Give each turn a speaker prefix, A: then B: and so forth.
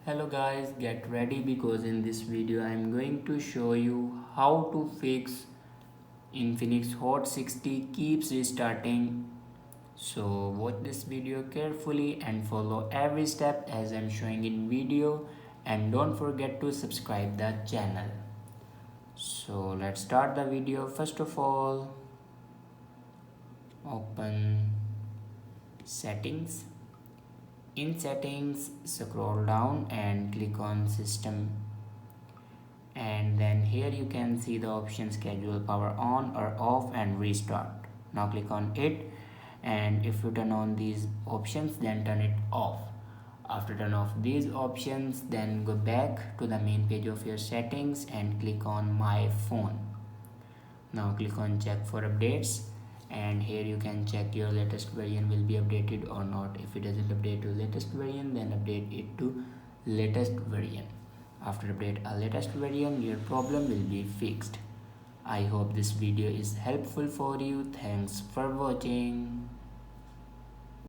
A: Hello guys, get ready because in this video I am going to show you how to fix Infinix Hot 60 keeps restarting. So watch this video carefully and follow every step as I am showing in video, and don't forget to subscribe the channel. So let's start the video. First of all, open settings. In settings, scroll down and click on system, and then here you can see the option schedule power on or off and restart. Now click on it, and if you turn on these options then turn it off. After turn off these options, then go back to the main page of your settings and click on my phone. Now click on check for updates, and here you can check your latest version will be updated or not. If it doesn't update to latest version, then update it to latest version. After update a latest version, your problem will be fixed. I hope this video is helpful for you. Thanks for watching.